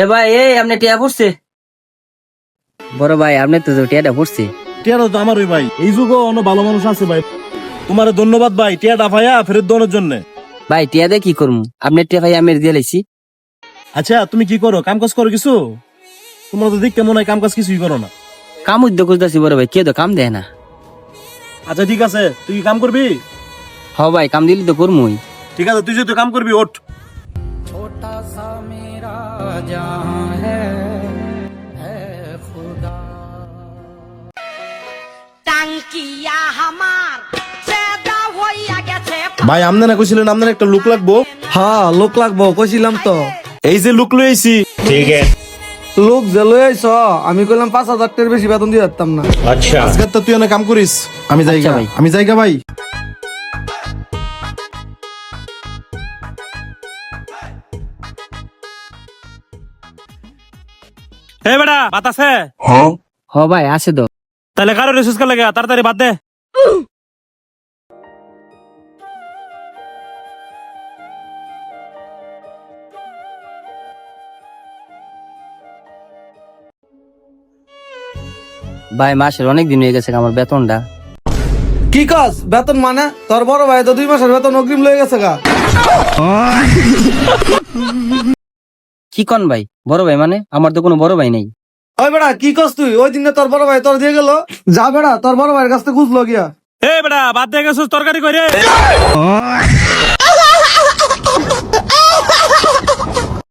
এ ভাই এই আপনি টিয়া পড়ছে? বড় ভাই আপনি তো টিয়াটা পড়ছে। টিয়াটা তো আমারই ভাই, এই যুগে অনেক ভালো মানুষ আছে ভাই। তোমার ধন্যবাদ ভাই, টিয়াটা ভাইয়া ফেরত দেওয়ার জন্য। ভাই টিয়া দিয়ে কি করবো, আপনার টিয়া ভাই আমি দিয়ে লাইছি। আচ্ছা তুমি কি করো, কাম কাজ করো কিছু? তোমরা তো দেখতে মনে হয় কাম কাজ কিছুই করো না। কাম উদ্যোগ করতেছি বড় ভাই, কেউ তো কাম দেয় না। আচ্ছা ঠিক আছে, তুই কি কাম করবি? হ ভাই কাম দিলে তো করবই। ঠিক আছে, তুই যেহেতু কাম করবি ওঠ। টাঙ্কিয়া হামার চেদা হইয়া গেছে। ভাই আমনে না কইছিলেন আপনার একটা লুক লাগবো? হ্যাঁ লোক লাগবো কইছিলাম তো। এই যে লুক লইছি। লোক যে লই আইছ আমি কইলাম 5,000 টাকার বেশি বেতন দিয়ে দিতাম না। আজকে তো তুই অনেক কাম করিস, আমি যাইগা আচ্ছা ভাই। আমি যাইগা ভাই। হে বেটা বাত আছে? হ ভাই আছে তো। তাহলে কারো রিসুস কা লাগে, তাড়াতাড়ি বাদ দে। ভাই মাসের অনেক দিন হয়ে গেছে আমার বেতনটা। কি কাজ বেতন মানে? তোর বড় ভাই তো 2 মাসের বেতন অগ্রিম লয়ে গেছে গা। কি কন ভাই, বড় ভাই মানে আমার তো কোনো বড় ভাই নেই। ওই বেড়া কি কস তুই? ওই দিনে তোর বড় ভাই তোর দিয়ে গেল, যা বেড়া তোর বড় ভাইয়ের কাছ থেকে খুঁজলো গিয়া। এ বেটা বাদ দে গেছিস তরকারি কইরে।